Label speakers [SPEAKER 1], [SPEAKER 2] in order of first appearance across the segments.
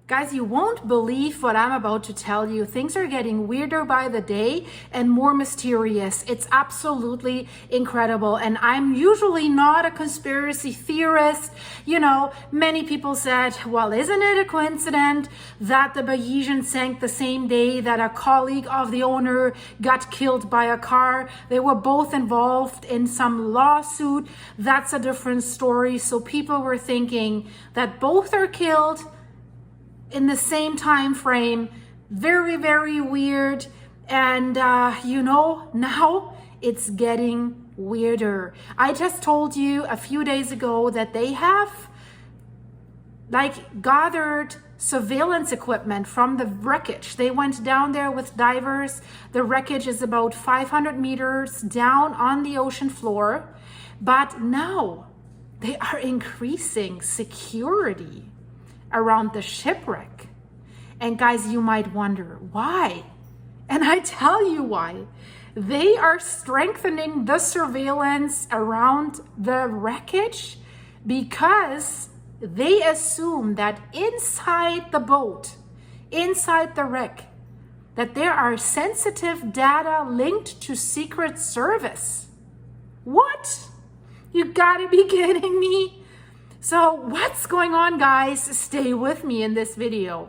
[SPEAKER 1] Guys, you won't believe what I'm about to tell you. Things are getting weirder by the day and more mysterious. It's absolutely incredible. And I'm usually not a conspiracy theorist. You know, many people said, well, isn't it a coincidence that the Bayesian sank the same day that a colleague of the owner got killed by a car? They were both involved in some lawsuit. That's a different story. So people were thinking that both are killed in the same time frame. Very, very weird. And you know, now it's getting weirder. I just told you a few days ago that they have gathered surveillance equipment from the wreckage. They went down there with divers. The wreckage is about 500 meters down on the ocean floor, but now they are increasing security around the shipwreck. And guys, you might wonder why. And I tell you why. They are strengthening the surveillance around the wreckage because they assume that inside the boat, inside the wreck, that there are sensitive data linked to Secret Service. What? You gotta be kidding me. So what's going on, guys? Stay with me in this video.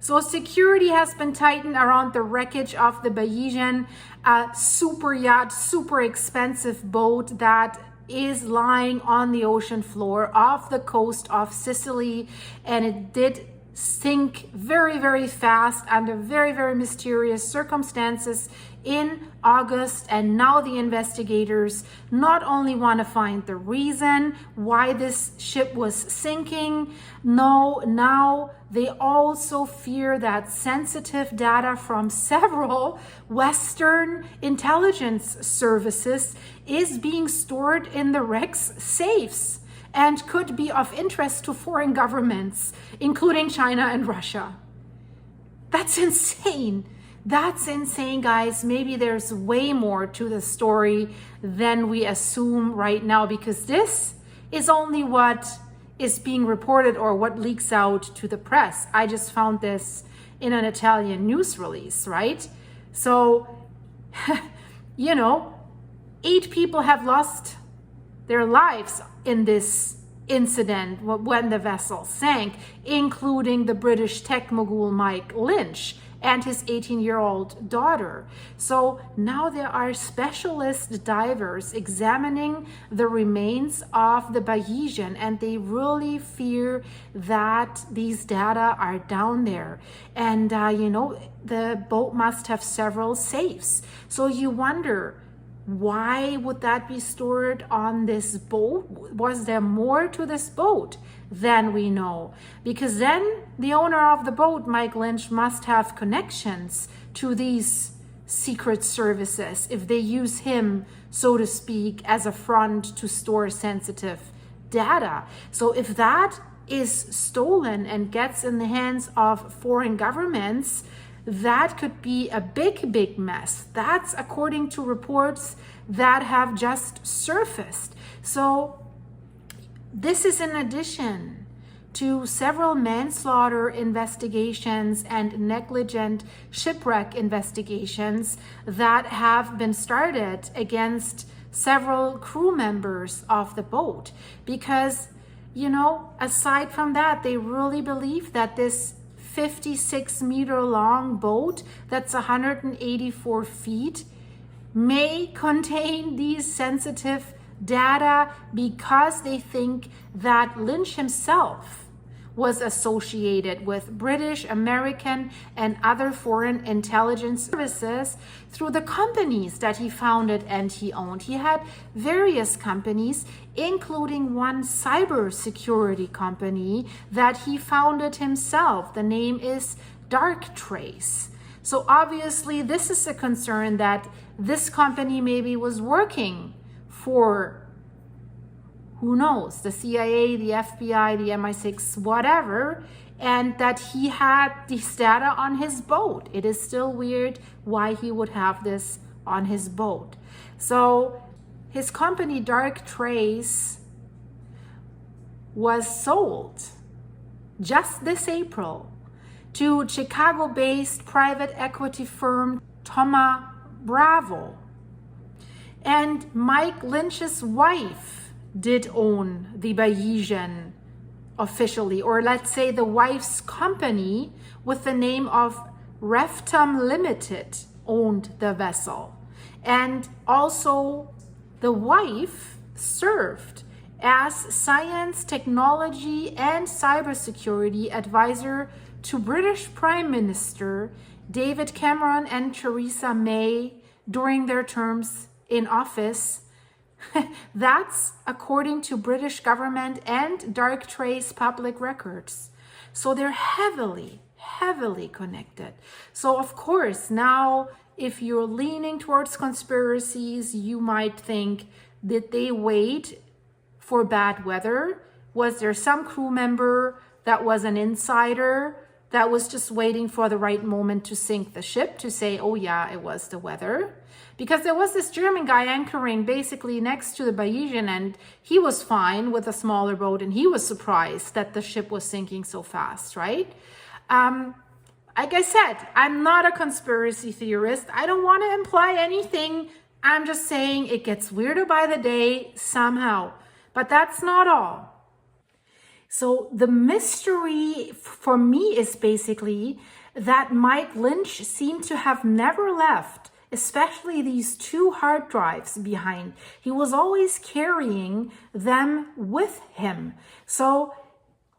[SPEAKER 1] So security has been tightened around the wreckage of the Bayesian Superyacht, super expensive boat that is lying on the ocean floor off the coast of Sicily, and it did sink very, very fast under very, very mysterious circumstances in August. And now the investigators not only want to find the reason why this ship was sinking, no, now they also fear that sensitive data from several Western intelligence services is being stored in the wreck's safes and could be of interest to foreign governments, including China and Russia. That's insane. That's insane, guys. Maybe there's way more to the story than we assume right now, because this is only what is being reported or what leaks out to the press. I just found this in an Italian news release, right? So, you know, 8 people have lost their lives in this incident when the vessel sank, including the British tech mogul Mike Lynch and his 18-year-old daughter. So now there are specialist divers examining the remains of the Bayesian, and they really fear that these data are down there. And you know, the boat must have several safes. So you wonder, why would that be stored on this boat? Was there more to this boat than we know? Because then the owner of the boat, Mike Lynch, must have connections to these secret services if they use him, so to speak, as a front to store sensitive data. So if that is stolen and gets in the hands of foreign governments, that could be a big, big mess. That's according to reports that have just surfaced. So this is in addition to several manslaughter investigations and negligent shipwreck investigations that have been started against several crew members of the boat. Because, you know, aside from that, they really believe that this 56-meter long boat that's 184 feet may contain these sensitive data, because they think that Lynch himself was associated with British, American, and other foreign intelligence services through the companies that he founded and he owned. He had various companies, including one cybersecurity company that he founded himself. The name is Darktrace. So obviously this is a concern that this company maybe was working for, who knows, the CIA, the FBI, the MI6, whatever, and that he had this data on his boat. It is still weird why he would have this on his boat. So his company Darktrace was sold just this April to Chicago-based private equity firm Thoma Bravo. And Mike Lynch's wife did own the Bayesian officially, or let's say the wife's company with the name of Reftum Limited owned the vessel. And also the wife served as science, technology, and cybersecurity advisor to British Prime Minister David Cameron and Theresa May during their terms in office. That's according to British government and Dark Trace public records. So they're heavily connected. So of course, now if you're leaning towards conspiracies, you might think, did they wait for bad weather? Was there some crew member that was an insider that was just waiting for the right moment to sink the ship to say, oh yeah, it was the weather? Because there was this German guy anchoring basically next to the Bayesian, and he was fine with a smaller boat, and he was surprised that the ship was sinking so fast, right? Like I said, I'm not a conspiracy theorist. I don't want to imply anything. I'm just saying it gets weirder by the day somehow. But that's not all. So the mystery for me is basically that Mike Lynch seemed to have never left, especially these two hard drives behind. He was always carrying them with him. So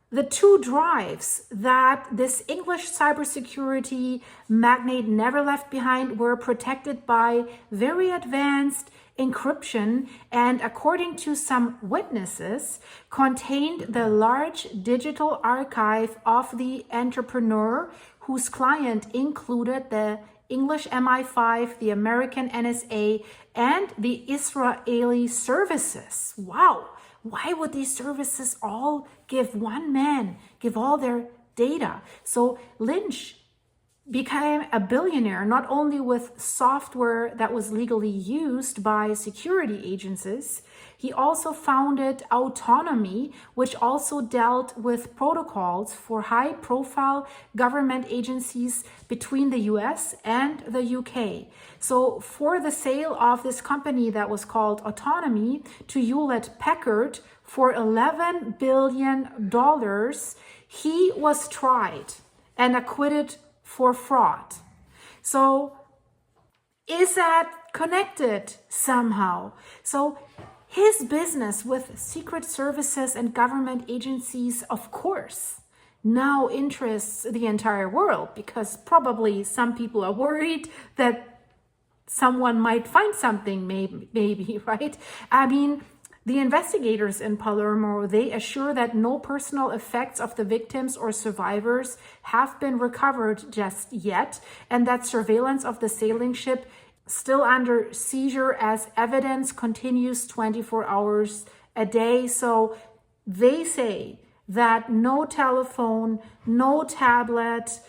[SPEAKER 1] the two drives that this English cybersecurity magnate never left behind were protected by very advanced encryption, and according to some witnesses, contained the large digital archive of the entrepreneur whose client included the English MI5, the American NSA, and the Israeli services. Wow. Why would these services all give one man, give all their data? So Lynch became a billionaire not only with software that was legally used by security agencies, he also founded Autonomy, which also dealt with protocols for high-profile government agencies between the US and the UK. So for the sale of this company that was called Autonomy to Hewlett-Packard for $11 billion, he was tried and acquitted for fraud. So is that connected somehow? So his business with secret services and government agencies, of course, now interests the entire world, because probably some people are worried that someone might find something, maybe, right? I mean, the investigators in Palermo, they assure that no personal effects of the victims or survivors have been recovered just yet, and that surveillance of the sailing ship still under seizure as evidence continues 24 hours a day. So they say that no telephone, no tablet,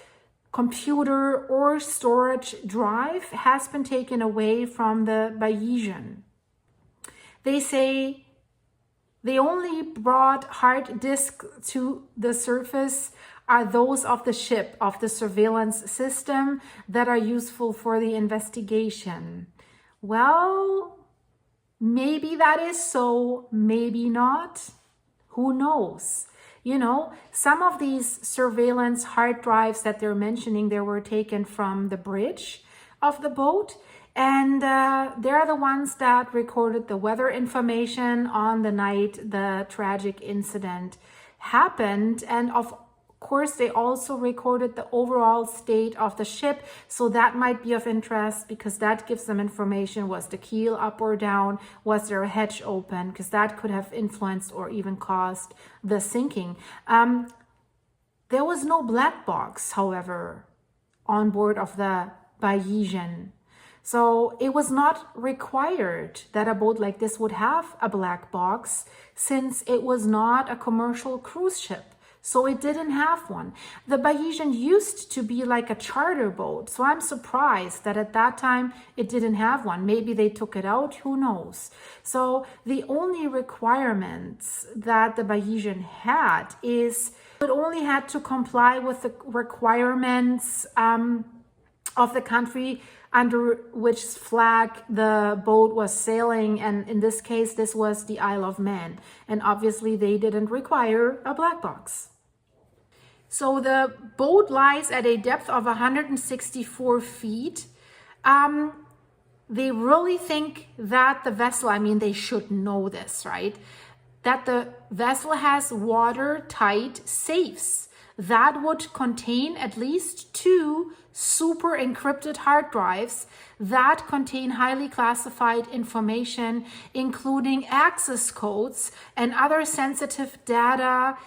[SPEAKER 1] computer, or storage drive has been taken away from the Bayesian. They say they only brought hard disks to the surface are those of the ship, of the surveillance system that are useful for the investigation. Well, maybe that is so, maybe not. Who knows? You know, some of these surveillance hard drives that they're mentioning, they were taken from the bridge of the boat. And they're the ones that recorded the weather information on the night the tragic incident happened. And of course, they also recorded the overall state of the ship. So that might be of interest because that gives them information. Was the keel up or down? Was there a hatch open? Because that could have influenced or even caused the sinking. There was no black box, however, on board of the Bayesian. So it was not required that a boat like this would have a black box, since it was not a commercial cruise ship. So it didn't have one. The Bayesian used to be like a charter boat. So I'm surprised that at that time it didn't have one. Maybe they took it out, who knows? So the only requirements that the Bayesian had is It only had to comply with the requirements of the country under which flag the boat was sailing, and in this case this was the Isle of Man, and obviously they didn't require a black box. So the boat lies at a depth of 164 feet. They really think that the vessel, I mean, they should know this, right? That the vessel has watertight safes that would contain at least 2 super encrypted hard drives that contain highly classified information, including access codes and other sensitive data.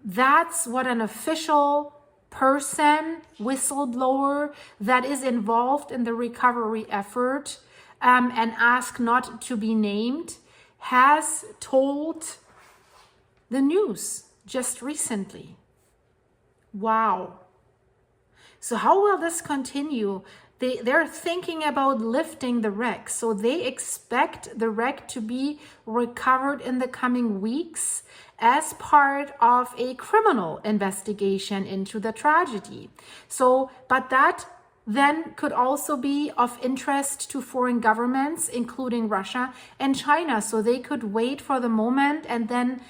[SPEAKER 1] That's what an official person, whistleblower that is involved in the recovery effort and asked not to be named, has told the news just recently. Wow. So how will this continue? They're thinking about lifting the wreck. So they expect the wreck to be recovered in the coming weeks as part of a criminal investigation into the tragedy. So, but that then could also be of interest to foreign governments, including Russia and China. So they could wait for the moment and then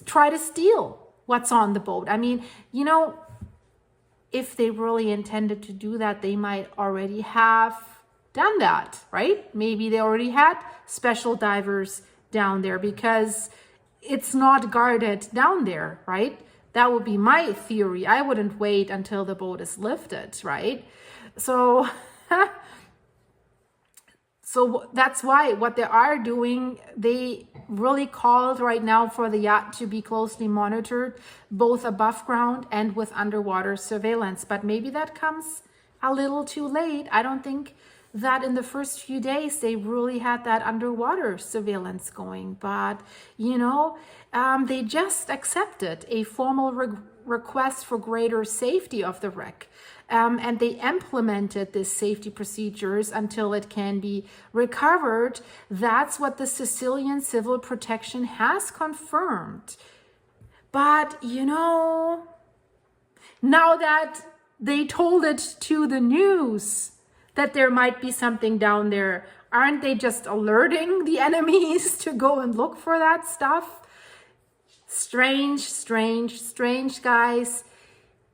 [SPEAKER 1] try to steal what's on the boat. I mean, you know, if they really intended to do that, they might already have done that, right? Maybe they already had special divers down there because it's not guarded down there, right? That would be my theory. I wouldn't wait until the boat is lifted, right? So, so that's why what they are doing, they really called right now for the yacht to be closely monitored, both above ground and with underwater surveillance. But maybe that comes a little too late. I don't think that in the first few days they really had that underwater surveillance going. But, you know, they just accepted a formal request for greater safety of the wreck. And they implemented these safety procedures until it can be recovered. That's what the Sicilian Civil Protection has confirmed. But, you know, now that they told it to the news that there might be something down there, aren't they just alerting the enemies to go and look for that stuff? Strange, strange, strange, guys.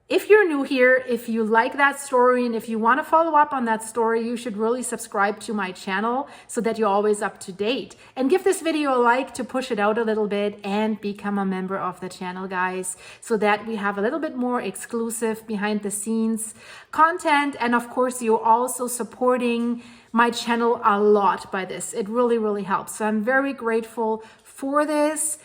[SPEAKER 1] If you're new here, if you like that story, and if you want to follow up on that story, you should really subscribe to my channel so that you're always up to date. And give this video a like to push it out a little bit, and become a member of the channel, guys, so that we have a little bit more exclusive behind the scenes content. And of course, you're also supporting my channel a lot by this. It really, really helps. So I'm very grateful for this.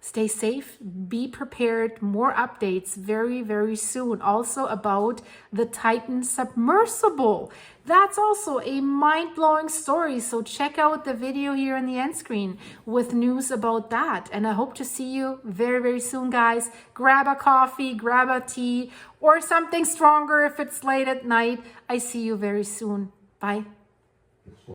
[SPEAKER 1] Stay safe, be prepared. More updates very, very soon. Also about the Titan submersible. That's also a mind-blowing story. So check out the video here in the end screen with news about that. And I hope to see you very, very soon, guys. Grab a coffee, grab a tea, or something stronger if it's late at night. I see you very soon. Bye.